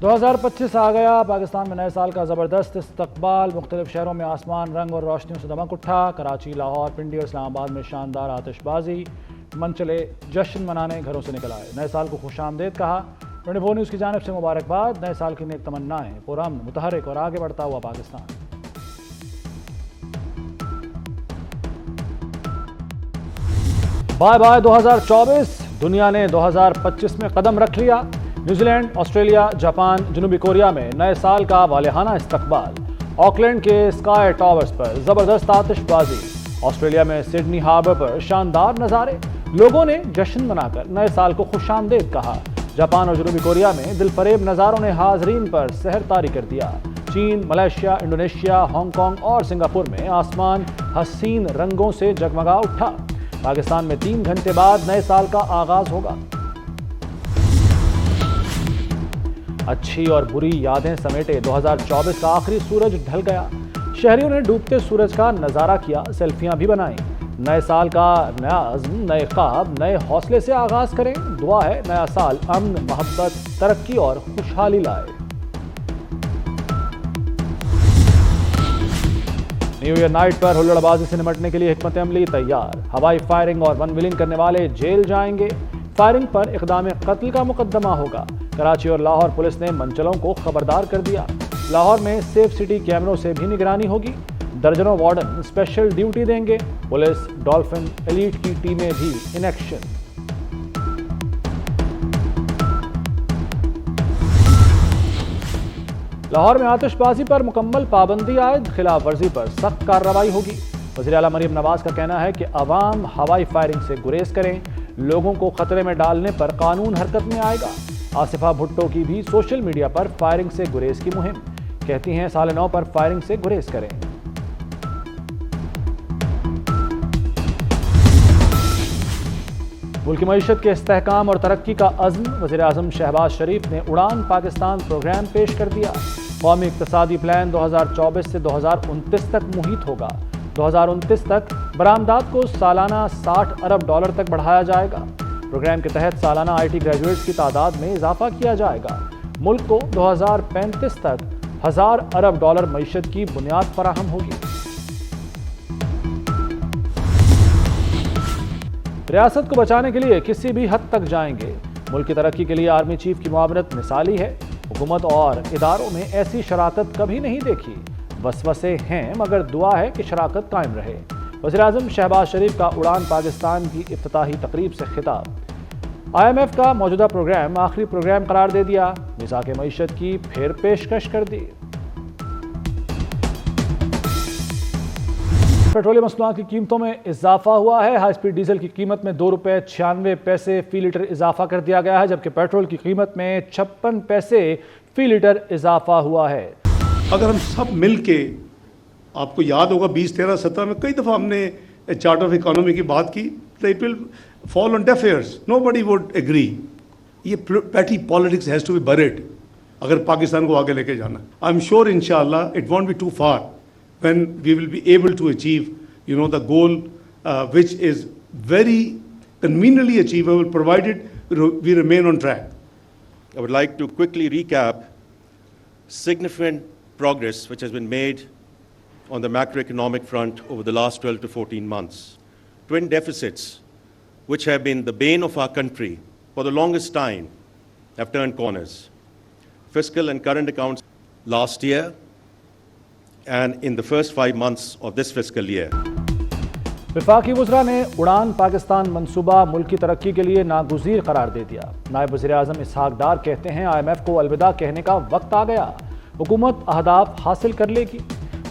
2025 आ गया। पाकिस्तान में नए साल का ज़बरदस्त इस्तकबाल। मुख्तलिफ शहरों में आसमान रंग और रोशनियों से दमक उठा। कराची, लाहौर, पिंडी और इस्लामाबाद में शानदार आतिशबाजी, मनचले जश्न मनाने घरों से निकल आए। नए साल को खुशामदीद कहा। 24 न्यूज़ की जानिब से मुबारकबाद। नए साल की नेक तमन्नाएं, पुरअमन, मुतहरिक और आगे बढ़ता हुआ पाकिस्तान। Bye bye 2024। दुनिया ने 2025 में कदम रख लिया। न्यूजीलैंड, ऑस्ट्रेलिया, जापान, जनूबी कोरिया में नए साल का वालेहाना इस्तकबाल। ऑकलैंड के स्काई टावर्स पर जबरदस्त आतिशबाजी। ऑस्ट्रेलिया में सिडनी हार्बर पर शानदार नज़ारे। लोगों ने जश्न मनाकर नए साल को खुशामदीद कहा। जापान और जनूबी कोरिया में दिलफरेब नज़ारों ने हाजरीन पर सहर तारी कर दिया। चीन, मलेशिया, इंडोनेशिया, हांगकांग और सिंगापुर में आसमान हसीन रंगों से जगमगा उठा। पाकिस्तान में 3 घंटे बाद नए साल का आगाज होगा। अच्छी और बुरी यादें समेटे 2024 का आखिरी सूरज ढल गया। शहरियों ने डूबते सूरज का नजारा किया, सेल्फियां भी बनाई। नए साल का नया अज़्म, नए ख्वाब, नए हौसले से आगाज करें। दुआ है नया साल अमन, मोहब्बत, तरक्की और खुशहाली लाए। न्यू ईयर नाइट पर हुल्लड़बाजी से निपटने के लिए हिकमत अमली तैयार। हवाई फायरिंग और वन विलिंग करने वाले जेल जाएंगे। फायरिंग पर इक़दाम कत्ल का मुकदमा होगा। कराची और लाहौर पुलिस ने मंचलों को खबरदार कर दिया। लाहौर में सेफ सिटी कैमरों से भी निगरानी होगी। दर्जनों वार्डन स्पेशल ड्यूटी देंगे। पुलिस, डॉल्फिन, एलीट की टीमें भी इन एक्शन। लाहौर में आतिशबाजी पर मुकम्मल पाबंदी आयद। खिलाफ वर्जी पर सख्त कार्रवाई होगी। वज़ीर आला मरीम नवाज का कहना है कि अवाम हवाई फायरिंग से गुरेज करें। लोगों को खतरे में डालने पर कानून हरकत में आएगा। आसिफा भुट्टो की भी सोशल मीडिया पर फायरिंग से गुरेज की मुहिम। कहती हैं साल 9 पर फायरिंग से गुरेज करें। मुल्क की मईशत के इस्तेहकाम और तरक्की का अज़्म। वज़ीर आज़म शहबाज शरीफ ने उड़ान पाकिस्तान प्रोग्राम पेश कर दिया। कौमी इक़्तिसादी प्लान 2024 से 2029 तक मुहित होगा। 2029 तक बरामदात को सालाना $60 अरब तक बढ़ाया जाएगा। प्रोग्राम के तहत सालाना IT ग्रेजुएट्स की तादाद में इजाफा किया जाएगा। मुल्क को 2035 तक $1000 अरब मईशत की बुनियाद फराहम होगी। रियासत को बचाने के लिए किसी भी हद तक जाएंगे। मुल्क की तरक्की के लिए आर्मी चीफ की मुआवनत मिसाली है। हुकूमत और इदारों में ऐसी शराकत कभी नहीं देखी। वसवसे हैं मगर दुआ है कि शराकत कायम रहे। वज़ीर आज़म शहबाज शरीफ का उड़ान पाकिस्तान की इफ्तिताही तकरीब से खिताब। IMF का मौजूदा प्रोग्राम आखिरी प्रोग्राम करार दे दिया। मिज़ाक़ मईशत की फिर पेशकश कर दी। पेट्रोलियम मसनूआत की कीमतों में इजाफा हुआ है। हाई स्पीड डीजल की कीमत में ₹2.96 फी लीटर इजाफा कर दिया गया है, जबकि पेट्रोल की कीमत में 56 पैसे फी लीटर इजाफा हुआ है। अगर हम सब मिल के, आपको याद होगा 20, 13, 17 में कई दफ़ा हमने चार्ट ऑफ इकोनॉमी की बात की, तो it will fall on deaf ears, nobody would agree. ये petty politics has to be buried अगर पाकिस्तान को आगे लेके जाना। आई एम श्योर इंशाअल्लाह it won't be too far when we will be able to achieve, the goal which is very conveniently achievable, provided we remain on track. I would like to quickly recap significant progress which has been made on the macroeconomic front over the last 12 to 14 months. Twin deficits, which have been the bane of our country for the longest time, have turned corners. Fiscal and current accounts last year and in the first 5 months of this fiscal year. वफाकी वज़रा ने उड़ान पाकिस्तान मंसूबा मुल्क की तरक्की के लिए नागुज़ीर करार दे दिया। नायब वज़ीर आज़म इसहाक डार कहते हैं IMF को अलविदा कहने का वक्त आ गया। हुकूमत अहदाफ हासिल कर लेगी।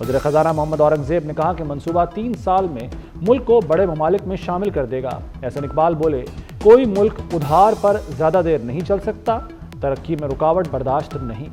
वज़ीर ख़ज़ाना मोहम्मद औरंगज़ेब ने कहा कि मंसूबा 3 साल में मुल्क को बड़े ममालिक में शामिल कर देगा। एहसन इकबाल बोले, कोई मुल्क उधार पर ज़्यादा देर नहीं चल सकता। तरक्की में रुकावट बर्दाश्त नहीं।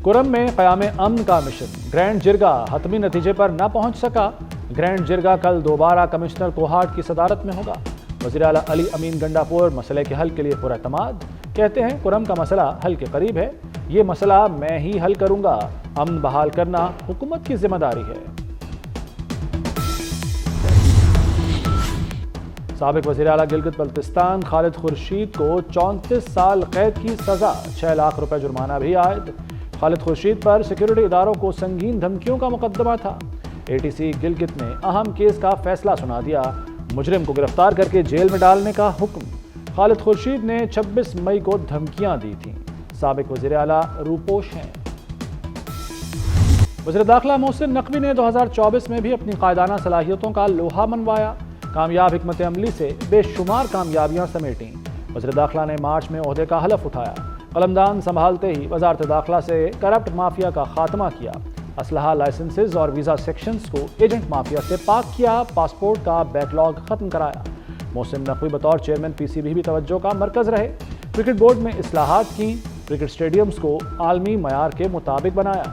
कुरम में क़याम अमन का मिशन। ग्रैंड जिरगा हतमी नतीजे पर न पहुंच सका। ग्रैंड जिरगा कल दोबारा कमिश्नर कोहाट की सदारत में होगा। वज़ीर आला अली अमीन गंडापुर मसले के हल के लिए पुरअतमाद। कहते हैं कुरम का मसला हल के करीब है। ये मसला मैं ही हल करूंगा। अमन बहाल करना हुकूमत की जिम्मेदारी है। साबिक वज़ीर आला गिलगित बल्तिस्तान खालिद खुर्शीद को 34 साल कैद की सज़ा, 6 लाख रुपए जुर्माना भी आयद। खालिद खुर्शीद पर सिक्योरिटी इदारों को संगीन धमकियों का मुकदमा था। ATC गिलगित ने अहम केस का फैसला सुना दिया, मुजरिम को गिरफ्तार करके जेल में डालने का हुक्म। खालिद खुर्शीद ने 26 मई को धमकियां दी थीं। साबिक वज़ीर आला रूपोश हैं। वज़ीर दाखिला मोहसिन नकवी ने 2024 में भी अपनी कायदाना सलाहियतों का लोहा मनवाया, कामयाब हिकमत अमली से बेशुमार कामयाबियां समेटीं। वज़ीर दाखिला ने मार्च में ओहदे का हलफ उठाया, कलमदान संभालते ही वज़ारत दाखिला से करप्ट माफिया का खात्मा किया, असलहा लाइसेंसेज और वीज़ा सेक्शंस को एजेंट माफिया से पाक किया, पासपोर्ट का बैकलॉग खत्म कराया। मोहसिन नकवी बतौर चेयरमैन PCB भी तवज्जो का मरकज़ रहे। क्रिकेट बोर्ड में इस्लाहात की, क्रिकेट स्टेडियम्स को आलमी मयार के मुताबिक बनाया।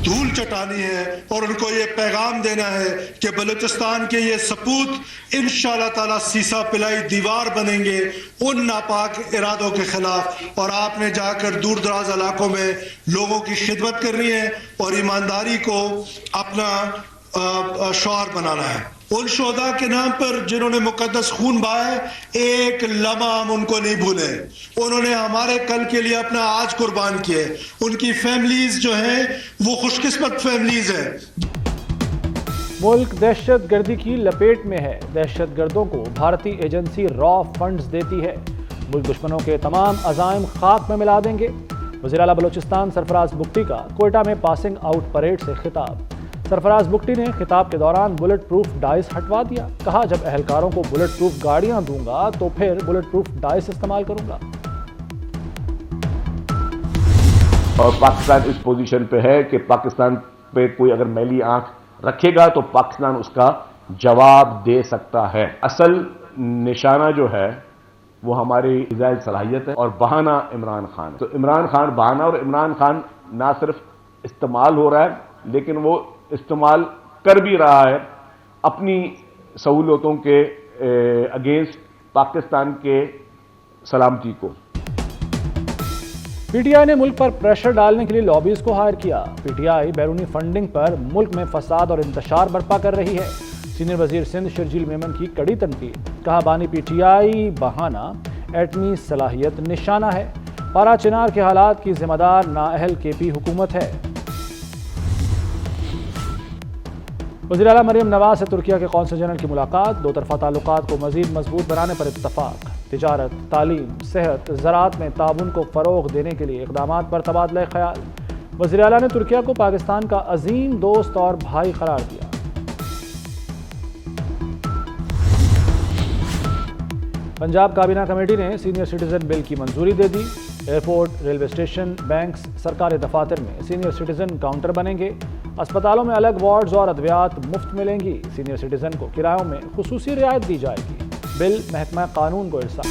धूल चटानी है और उनको ये पैगाम देना है कि बलूचिस्तान के ये सपूत इंशाअल्लाह ताला सीसा पिलाई दीवार बनेंगे उन नापाक इरादों के खिलाफ। और आपने जाकर दूर दराज इलाकों में लोगों की खिदमत करनी है और ईमानदारी को अपना शौहर बनाना है। उन शोधा के नाम पर जिन्होंने मुकद्दस खून बहाया, एक लम्हा हम उनको नहीं भूले। उन्होंने हमारे कल के लिए अपना आज कुर्बान किए। उनकी फैमिलीज जो हैं वो खुशकिस्मत फैमिलीज हैं। मुल्क दहशत गर्दी की लपेट में है, दहशत गर्दों को भारतीय एजेंसी रॉ फंड्स देती है, मुल्क दुश्मनों के तमाम अज़ाइम खाक में मिला देंगे। वज़ीर आला बलूचिस्तान सरफराज बुगटी का कोयटा में पासिंग आउट परेड से खिताब। सरफराज बुगटी ने खिताब के दौरान बुलेट प्रूफ डाइस हटवा दिया, कहा जब अहलकारों को बुलेट प्रूफ गाड़ियां दूंगा तो फिर बुलेट प्रूफ डाइस इस्तेमाल करूंगा। और पाकिस्तान इस पोजीशन पे है कि पाकिस्तान पे कोई अगर मैली आंख रखेगा तो पाकिस्तान उसका जवाब दे सकता है। असल निशाना जो है वो हमारी इज़राइल सलाहियत है और बहाना इमरान खान। तो इमरान खान बहाना, और इमरान खान ना सिर्फ इस्तेमाल हो रहा है लेकिन वो इस्तेमाल कर भी रहा है अपनी सहूलतों के अगेंस्ट पाकिस्तान के सलामती को। PTI ने मुल्क पर प्रेशर डालने के लिए लॉबीज को हायर किया। PTI बैरूनी फंडिंग पर मुल्क में फसाद और इंतशार बर्पा कर रही है। सीनियर वजीर सिंध शर्जील मेमन की कड़ी तनकीद, कहा बानी PTI बहाना एटमी सलाहियत निशाना है। पारा चिनार के हालात की जिम्मेदार नाअहल KP हुकूमत है। वज़ीर आला मरियम नवाज से तुर्किया के कौंसल जनरल की मुलाकात, दो तरफा ताल्लुकात को मजीद मजबूत बनाने पर इत्तफाक। तिजारत, तालीम, सेहत, ज़राअत में ताउन को फ़रोग़ देने के लिए इक़दामात पर तबादला ख्याल। वज़ीर आला ने तुर्किया को पाकिस्तान का अजीम दोस्त और भाई करार दिया। पंजाब काबीना कमेटी ने सीनियर सिटीजन बिल की मंजूरी दे दी। एयरपोर्ट, रेलवे स्टेशन, बैंक्स, सरकारी दफातर में सीनियर सिटीजन काउंटर बनेंगे। अस्पतालों में अलग वार्ड्स और अद्वियात मुफ्त मिलेंगी। सीनियर सिटीजन को किरायों में खुसूसी रियायत दी जाएगी। बिल महकमा कानून को इरसाल।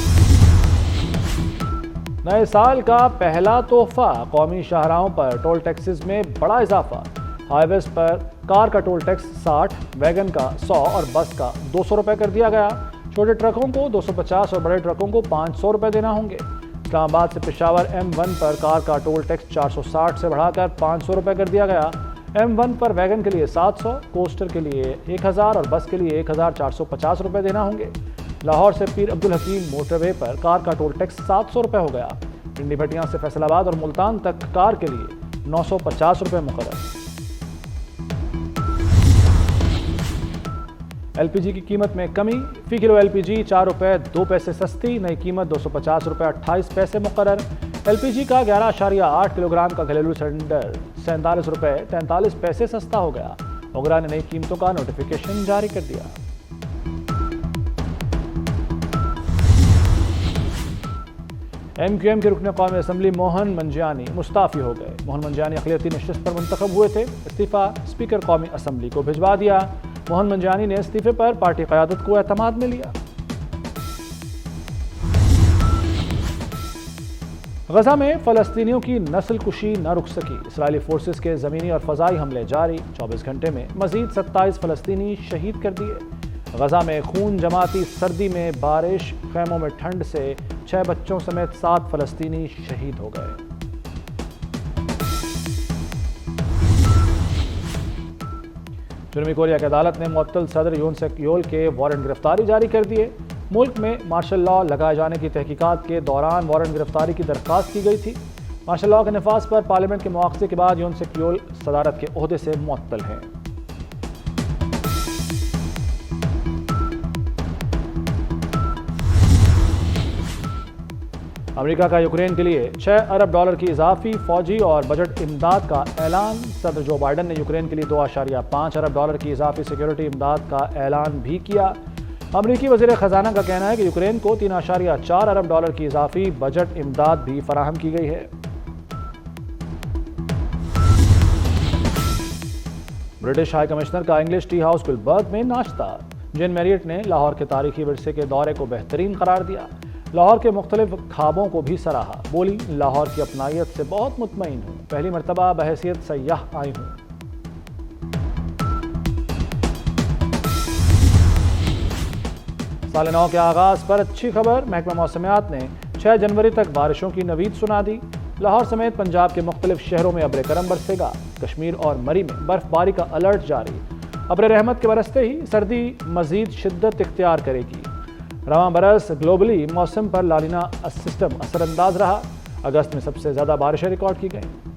नए साल का पहला तोहफा, कौमी शाहराहों पर टोल टैक्सेस में बड़ा इजाफा। हाईवेज पर कार का टोल टैक्स 60, वैगन का 100 और बस का 200 रुपये कर दिया गया। छोटे ट्रकों को 250 और बड़े ट्रकों को 500 रुपये देना होंगे। इस्लामाबाद से पेशावर M1 पर कार का टोल टैक्स 460 से बढ़ाकर 500 रुपये कर दिया गया। M1 पर वैगन के लिए 700, कोस्टर के लिए 1000 और बस के लिए 1450 रुपये देना होंगे। लाहौर से पीर अब्दुल हकीम मोटरवे पर कार का टोल टैक्स 700 रुपये हो गया। पिंडी भटियां से फैसलाबाद और मुल्तान तक कार के लिए 950 रुपये मुकर्रर। LPG की कीमत में कमी, फी किलो LPG 4 रुपये 2 पैसे सस्ती, नई कीमत 250 रुपये 28 पैसे मुकर्रर। LPG का 11.8 किलोग्राम का घरेलू सिलेंडर 47 रुपये 43 पैसे सस्ता हो गया। ओगरा ने नई कीमतों का नोटिफिकेशन जारी कर दिया। MQM के रुकन कौमी असम्बली मोहन मंजियानी मुस्ताफ़ी हो गए। मोहन मंजियानी अक़लियती नशिस्त पर मुंतखब हुए थे। इस्तीफ़ा स्पीकर कौमी असम्बली को भिजवा दिया। मोहन मंजियानी ने इस्तीफे पर पार्टी क़यादत को एतमाद में लिया। गजा में फ़लस्तीनियों की नस्ल कुशी न रुक सकी। इसराइली फोर्सेस के ज़मीनी और फ़ज़ाई हमले जारी। 24 घंटे में मज़ीद 27 फ़लस्तीनी शहीद कर दिए। गजा में खून जमाती सर्दी में बारिश, खैमों में ठंड से 6 बच्चों समेत 7 फ़लस्तीनी शहीद हो गए। जनूबी कोरिया की अदालत ने मुअत्तल सदर यून सेक योल के वारंट गिरफ्तारी जारी कर दिए। मुल्क में मार्शल लॉ लगाए जाने की तहकीकात के दौरान वारंट गिरफ्तारी की दरख्वास्त की गई थी। मार्शल लॉ के नफाज पर पार्लियामेंट के मुआवजे के बाद यून सेक योल सदारत के ओहदे से मुअत्तल हैं। अमेरिका का यूक्रेन के लिए $6 अरब की इजाफी फौजी और बजट इमदाद का ऐलान। सदर जो बाइडन ने यूक्रेन के लिए $2.5 अरब की इजाफी सिक्योरिटी इमदाद का ऐलान भी किया। अमेरिकी वज़ीर ख़जाना का कहना है कि यूक्रेन को $3.4 अरब की इजाफी बजट इमदाद भी फराहम की गई है। ब्रिटिश हाई कमिश्नर का इंग्लिश टी हाउस गुलबर्ग में नाश्ता। जेन मैरियट ने लाहौर के तारीखी विरसे के दौरे को बेहतरीन करार दिया। लाहौर के मुख्तलिफ ख्वाबों को भी सराहा। बोली, लाहौर की अपनायत से बहुत मुतमईन हूँ, पहली मरतबा बहैसियत सयाह आई हूँ। साल नौ के आगाज पर अच्छी खबर। महकमा मौसमियात ने 6 जनवरी तक बारिशों की नवीद सुना दी। लाहौर समेत पंजाब के मुख्तलिफ शहरों में अब्र करम बरसेगा। कश्मीर और मरी में बर्फबारी का अलर्ट जारी। अब्र रहमत के बरसते ही सर्दी मजीद शिद्दत इख्तियार करेगी। रवां बरस ग्लोबली मौसम पर लालिना सिस्टम असरअंदाज रहा। अगस्त में सबसे ज्यादा बारिशें रिकॉर्ड की गईं।